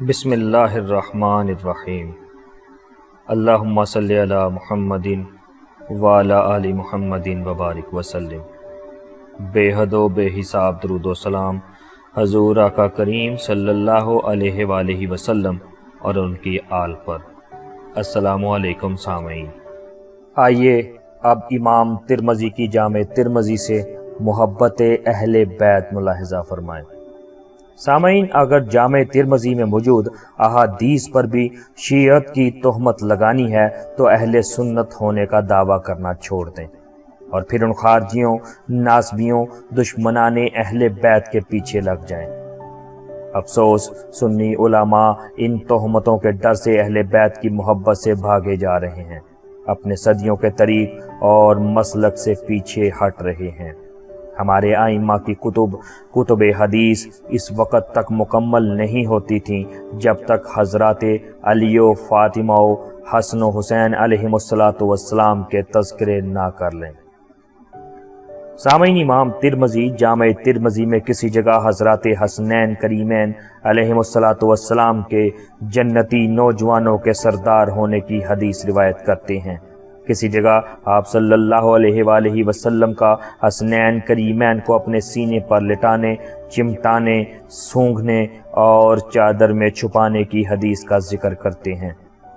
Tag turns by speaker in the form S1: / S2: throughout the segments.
S1: بسم اللہ الرحمن الرحیم۔ اللہم صلی علی محمد وعلی آل محمد وبارک وسلم۔ بے حد و بے حساب درود و سلام حضور آقا کریم صلی اللہ علیہ وآلہ وسلم اور ان کی آل پر۔ السلام علیکم سامعین، آئیے اب امام ترمذی کی جامع ترمذی سے محبت اہل بیت ملاحظہ فرمائیں۔ سامعین، اگر جامع ترمذی میں موجود احادیث پر بھی شیعت کی تہمت لگانی ہے تو اہل سنت ہونے کا دعویٰ کرنا چھوڑ دیں اور پھر ان خارجیوں، ناسبیوں، دشمنان اہل بیت کے پیچھے لگ جائیں۔ افسوس، سنی علماء ان تہمتوں کے ڈر سے اہل بیت کی محبت سے بھاگے جا رہے ہیں، اپنے صدیوں کے طریق اور مسلک سے پیچھے ہٹ رہے ہیں۔ ہمارے ائمہ کی کتب حدیث اس وقت تک مکمل نہیں ہوتی تھیں جب تک حضرات علی و فاطمہ و حسن و حسین علیہم السلام کے تذکرے نہ کر لیں۔ سامعین، امام ترمذی جامع ترمذی میں کسی جگہ حضرات حسنین کریمین علیہم السلام کے جنتی نوجوانوں کے سردار ہونے کی حدیث روایت کرتے ہیں۔ کسی جگہ آپ صلی اللہ علیہ وآلہ وسلم کا حسنین کریمین کو اپنے سینے پر لٹانے، چمٹانے، سونگھنے اور چادر میں چھپانے کی حدیث کا ذکر کرتے ہیں۔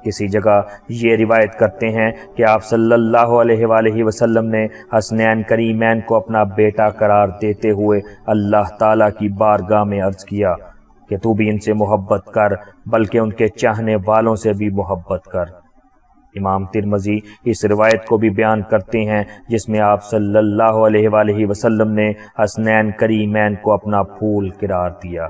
S1: کسی جگہ یہ روایت کرتے ہیں کہ آپ صلی اللہ علیہ وآلہ وسلم نے حسنین کریمین کو اپنا بیٹا قرار دیتے ہوئے اللہ تعالیٰ کی بارگاہ میں عرض کیا کہ تو بھی ان سے محبت کر، بلکہ ان کے چاہنے والوں سے بھی محبت کر۔ امام ترمذی اس روایت کو بھی بیان کرتے ہیں جس میں آپ صلی اللہ علیہ وآلہ وسلم نے حسنین کریمین کو اپنا پھول قرار دیا،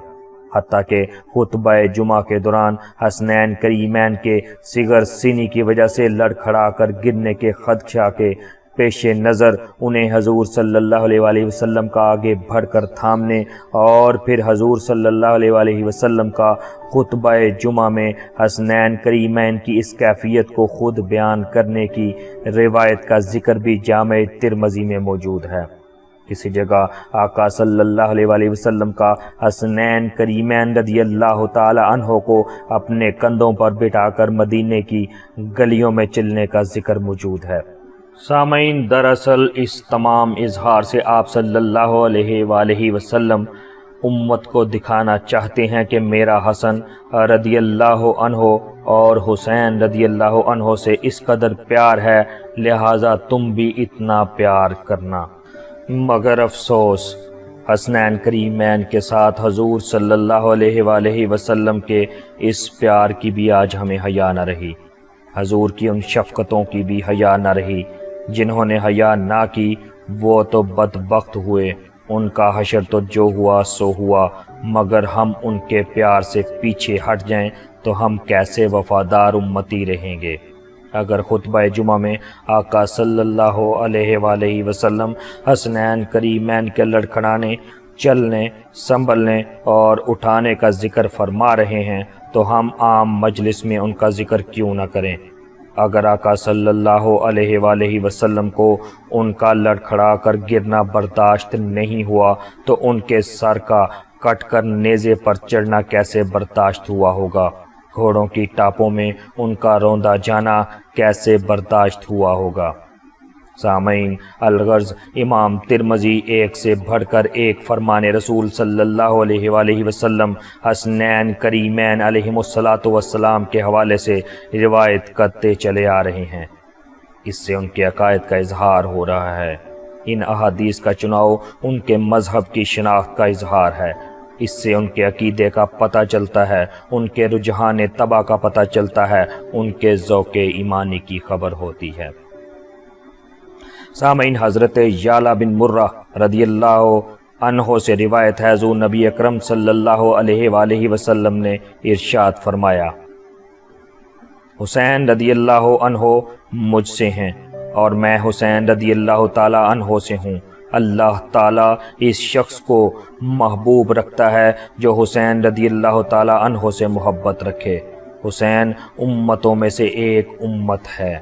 S1: حتیٰ کہ خطبہ جمعہ کے دوران حسنین کریمین کے صغر سنی کی وجہ سے لڑکھڑا کر گرنے کے خدشہ کے پیش نظر انہیں حضور صلی اللہ علیہ وآلہ وسلم کا آگے بڑھ کر تھامنے اور پھر حضور صلی اللہ علیہ وآلہ وسلم کا خطبہ جمعہ میں حسنین کریمین کی اس کیفیت کو خود بیان کرنے کی روایت کا ذکر بھی جامع ترمذی میں موجود ہے۔ کسی جگہ آقا صلی اللہ علیہ وآلہ وسلم کا حسنین کریمین رضی اللہ تعالی عنہ کو اپنے کندھوں پر بٹھا کر مدینے کی گلیوں میں چلنے کا ذکر موجود ہے۔ سامعین، دراصل اس تمام اظہار سے آپ صلی اللہ علیہ وآلہ وسلم امت کو دکھانا چاہتے ہیں کہ میرا حسن رضی اللہ عنہ اور حسین رضی اللہ عنہ سے اس قدر پیار ہے، لہٰذا تم بھی اتنا پیار کرنا۔ مگر افسوس، حسنین کریمین کے ساتھ حضور صلی اللہ علیہ وآلہ وسلم کے اس پیار کی بھی آج ہمیں حیا نہ رہی، حضور کی ان شفقتوں کی بھی حیا نہ رہی۔ جنہوں نے حیا نہ کی وہ تو بدبخت ہوئے، ان کا حشر تو جو ہوا سو ہوا، مگر ہم ان کے پیار سے پیچھے ہٹ جائیں تو ہم کیسے وفادار امتی رہیں گے۔ اگر خطبہ جمعہ میں آقا صلی اللہ علیہ وآلہ وسلم حسنین کریمین کے لڑکھڑانے، چلنے، سنبھلنے اور اٹھانے کا ذکر فرما رہے ہیں تو ہم عام مجلس میں ان کا ذکر کیوں نہ کریں؟ اگر آقا صلی اللہ علیہ وآلہ وسلم کو ان کا لڑکھڑا کر گرنا برداشت نہیں ہوا تو ان کے سر کا کٹ کر نیزے پر چڑھنا کیسے برداشت ہوا ہوگا؟ گھوڑوں کی ٹاپوں میں ان کا روندا جانا کیسے برداشت ہوا ہوگا؟ سامعین، الغرض امام ترمذی ایک سے بڑھ کر ایک فرمان رسول صلی اللہ علیہ وآلہ وسلم حسنین کریمین علیہم السلام کے حوالے سے روایت کرتے چلے آ رہے ہیں۔ اس سے ان کے عقائد کا اظہار ہو رہا ہے۔ ان احادیث کا چناؤ ان کے مذہب کی شناخت کا اظہار ہے۔ اس سے ان کے عقیدے کا پتہ چلتا ہے، ان کے رجحان طبع کا پتہ چلتا ہے، ان کے ذوق ایمانی کی خبر ہوتی ہے۔ سامعین، حضرت یعلا بن مرہ رضی اللہ عنہ سے روایت ہے، حضور نبی اکرم صلی اللہ علیہ وآلہ وسلم نے ارشاد فرمایا، حسین رضی اللہ عنہ مجھ سے ہیں اور میں حسین رضی اللہ تعالی عنہ سے ہوں۔ اللہ تعالیٰ اس شخص کو محبوب رکھتا ہے جو حسین رضی اللہ تعالی عنہ سے محبت رکھے۔ حسین امتوں میں سے ایک امت ہے۔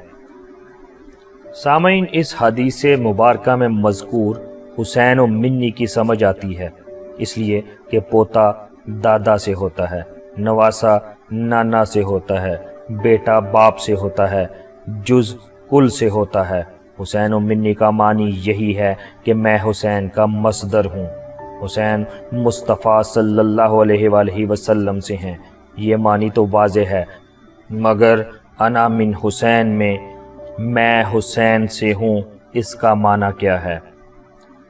S1: سامعین، اس حدیث مبارکہ میں مذکور حسین و منی کی سمجھ آتی ہے، اس لیے کہ پوتا دادا سے ہوتا ہے، نواسا نانا سے ہوتا ہے، بیٹا باپ سے ہوتا ہے، جز کل سے ہوتا ہے۔ حسین منی کا معنی یہی ہے کہ میں حسین کا مصدر ہوں۔ حسین مصطفیٰ صلی اللہ علیہ وآلہ وسلم سے ہیں، یہ معنی تو واضح ہے، مگر انا من حسین میں حسین سے ہوں، اس کا معنی کیا ہے؟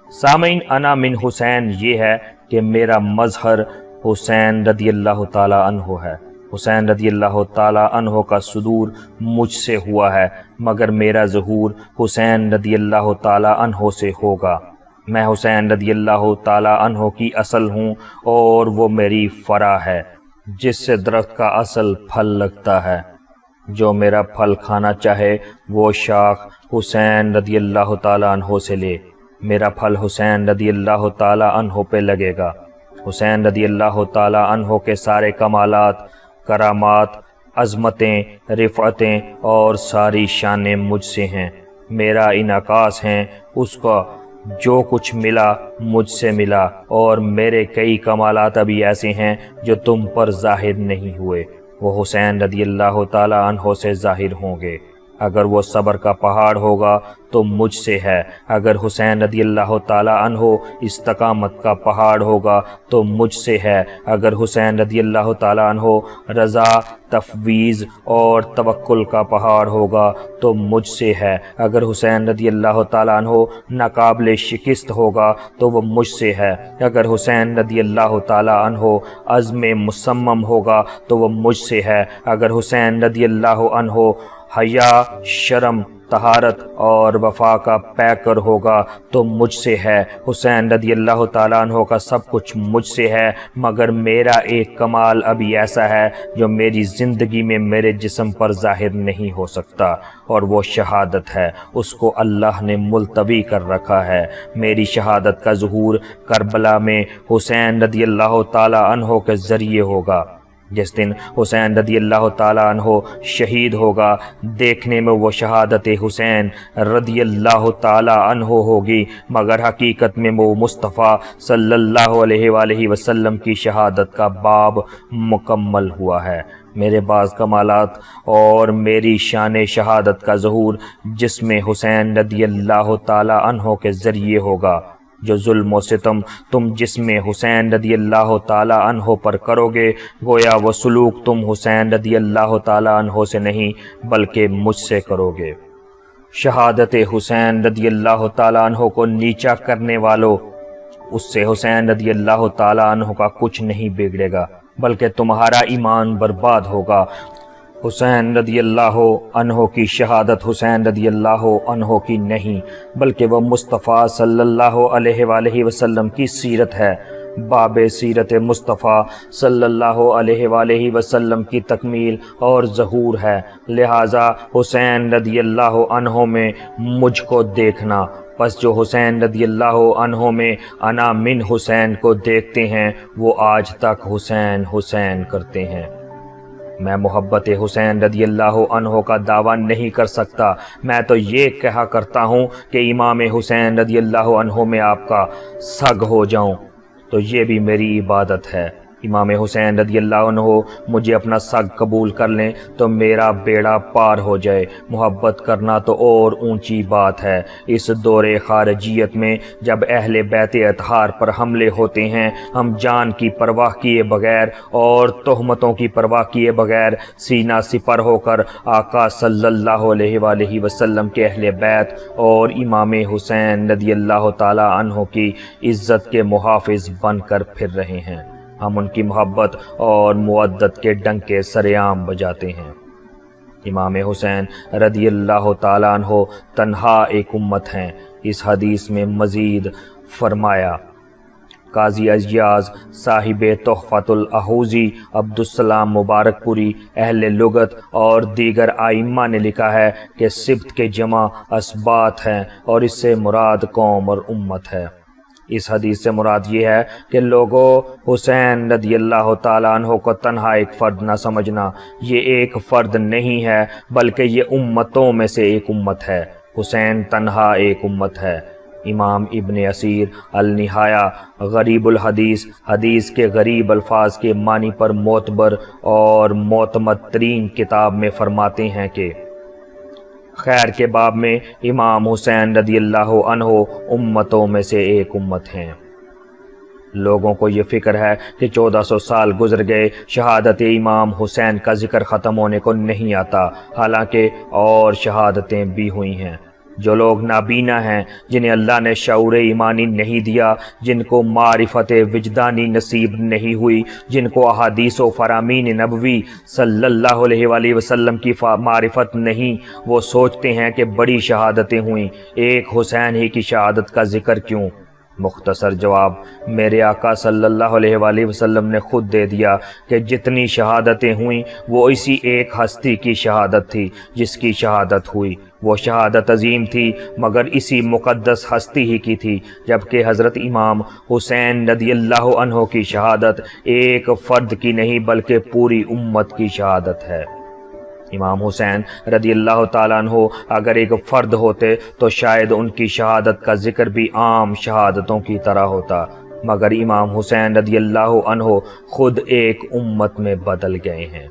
S1: سامعین، انا من حسین یہ ہے کہ میرا مظہر حسین رضی اللہ تعالیٰ عنہ ہے۔ حسین رضی اللہ تعالیٰ عنہ کا صدور مجھ سے ہوا ہے، مگر میرا ظہور حسین رضی اللہ تعالیٰ عنہ سے ہوگا۔ میں حسین رضی اللہ تعالیٰ عنہ کی اصل ہوں اور وہ میری فرع ہے، جس سے درخت کا اصل پھل لگتا ہے۔ جو میرا پھل کھانا چاہے وہ شاخ حسین رضی اللہ تعالیٰ عنہ سے لے، میرا پھل حسین رضی اللہ تعالیٰ عنہ پہ لگے گا۔ حسین رضی اللہ تعالیٰ عنہ کے سارے کمالات، کرامات، عظمتیں، رفعتیں اور ساری شانیں مجھ سے ہیں، میرا انعکاس ہیں، اس کا جو کچھ ملا مجھ سے ملا، اور میرے کئی کمالات ابھی ایسے ہیں جو تم پر ظاہر نہیں ہوئے، وہ حسین رضی اللہ تعالیٰ عنہ سے ظاہر ہوں گے۔ اگر وہ صبر کا پہاڑ ہوگا تو مجھ سے ہے، اگر حسین رضی اللہ تعالیٰ عنہ استقامت کا پہاڑ ہوگا تو مجھ سے ہے، اگر حسین رضی اللہ تعالیٰ عنہ رضا، تفویض اور توکل کا پہاڑ ہوگا تو مجھ سے ہے، اگر حسین رضی اللہ تعالیٰ عنہ ناقابل شکست ہوگا تو وہ مجھ سے ہے، اگر حسین رضی اللہ تعالیٰ عنہ عزم مصمم ہوگا تو وہ مجھ سے ہے، اگر حسین رضی اللہ عنہ حیا، شرم، طہارت اور وفا کا پیکر ہوگا تو مجھ سے ہے۔ حسین رضی اللہ تعالیٰ عنہ کا سب کچھ مجھ سے ہے، مگر میرا ایک کمال ابھی ایسا ہے جو میری زندگی میں میرے جسم پر ظاہر نہیں ہو سکتا، اور وہ شہادت ہے، اس کو اللہ نے ملتوی کر رکھا ہے۔ میری شہادت کا ظہور کربلا میں حسین رضی اللہ تعالیٰ عنہ کے ذریعے ہوگا۔ جس دن حسین رضی اللہ تعالیٰ عنہ شہید ہوگا، دیکھنے میں وہ شہادت حسین رضی اللہ تعالیٰ عنہ ہوگی، مگر حقیقت میں وہ مصطفیٰ صلی اللہ علیہ وآلہ وسلم کی شہادت کا باب مکمل ہوا ہے۔ میرے بعض کمالات اور میری شان شہادت کا ظہور جسم حسین رضی اللہ تعالیٰ عنہ کے ذریعے ہوگا۔ جو ظلم و ستم تم جسم حسین رضی اللہ تعالیٰ عنہ پر کرو گے، گویا وہ سلوک تم حسین رضی اللہ تعالیٰ عنہ سے نہیں بلکہ مجھ سے کرو گے۔ شہادت حسین رضی اللہ تعالیٰ عنہ کو نیچا کرنے والوں، اس سے حسین رضی اللہ تعالیٰ عنہ کا کچھ نہیں بگڑے گا، بلکہ تمہارا ایمان برباد ہوگا۔ حسین رضی اللہ عنہ کی شہادت حسین رضی اللہ عنہ کی نہیں، بلکہ وہ مصطفیٰ صلی اللہ علیہ وآلہ وسلم کی سیرت ہے، باب سیرت مصطفیٰ صلی اللہ علیہ وآلہ وسلم کی تکمیل اور ظہور ہے۔ لہٰذا حسین رضی اللہ عنہ میں مجھ کو دیکھنا، پس جو حسین رضی اللہ عنہ میں انا من حسین کو دیکھتے ہیں وہ آج تک حسین حسین کرتے ہیں۔ میں محبت حسین رضی اللہ عنہ کا دعویٰ نہیں کر سکتا، میں تو یہ کہا کرتا ہوں کہ امام حسین رضی اللہ عنہ میں آپ کا سگ ہو جاؤں، تو یہ بھی میری عبادت ہے۔ امام حسین رضی اللہ عنہ مجھے اپنا سگ قبول کر لیں تو میرا بیڑا پار ہو جائے۔ محبت کرنا تو اور اونچی بات ہے۔ اس دور خارجیت میں جب اہل بیت اطہار پر حملے ہوتے ہیں، ہم جان کی پرواہ کیے بغیر اور تہمتوں کی پرواہ کیے بغیر سینہ سپر ہو کر آقا صلی اللہ علیہ وآلہ وسلم کے اہل بیت اور امام حسین رضی اللہ تعالی عنہ کی عزت کے محافظ بن کر پھر رہے ہیں۔ ہم ان کی محبت اور مودت کے ڈنکے سریعام بجاتے ہیں۔ امام حسین رضی اللہ تعالیٰ عنہ تنہا ایک امت ہیں۔ اس حدیث میں مزید فرمایا، قاضی ایاز صاحب تحفۃ الاحوزی عبدالسلام مبارک پوری اہل لغت اور دیگر ائمہ نے لکھا ہے کہ سبت کے جمع اسبات ہیں اور اس سے مراد قوم اور امت ہے۔ اس حدیث سے مراد یہ ہے کہ لوگوں، حسین رضی اللہ تعالیٰ عنہ کو تنہا ایک فرد نہ سمجھنا، یہ ایک فرد نہیں ہے بلکہ یہ امتوں میں سے ایک امت ہے۔ حسین تنہا ایک امت ہے۔ امام ابن اسیر النہایہ غریب الحدیث، حدیث کے غریب الفاظ کے معنی پر معتبر اور معتمد ترین کتاب میں فرماتے ہیں کہ خیر کے باب میں امام حسین رضی اللہ عنہ امتوں میں سے ایک امت ہیں۔ لوگوں کو یہ فکر ہے کہ 1400 سال گزر گئے، شہادت امام حسین کا ذکر ختم ہونے کو نہیں آتا، حالانکہ اور شہادتیں بھی ہوئی ہیں۔ جو لوگ نابینا ہیں، جنہیں اللہ نے شعور ایمانی نہیں دیا، جن کو معرفت وجدانی نصیب نہیں ہوئی، جن کو احادیث و فرامین نبوی صلی اللہ علیہ وآلہ وسلم کی معرفت نہیں، وہ سوچتے ہیں کہ بڑی شہادتیں ہوئیں، ایک حسین ہی کی شہادت کا ذکر کیوں؟ مختصر جواب میرے آقا صلی اللہ علیہ وآلہ وسلم نے خود دے دیا کہ جتنی شہادتیں ہوئیں وہ اسی ایک ہستی کی شہادت تھی جس کی شہادت ہوئی۔ وہ شہادت عظیم تھی مگر اسی مقدس ہستی ہی کی تھی، جبکہ حضرت امام حسین رضی اللہ عنہ کی شہادت ایک فرد کی نہیں بلکہ پوری امت کی شہادت ہے۔ امام حسین رضی اللہ تعالیٰ عنہ اگر ایک فرد ہوتے تو شاید ان کی شہادت کا ذکر بھی عام شہادتوں کی طرح ہوتا، مگر امام حسین رضی اللہ عنہ خود ایک امت میں بدل گئے ہیں۔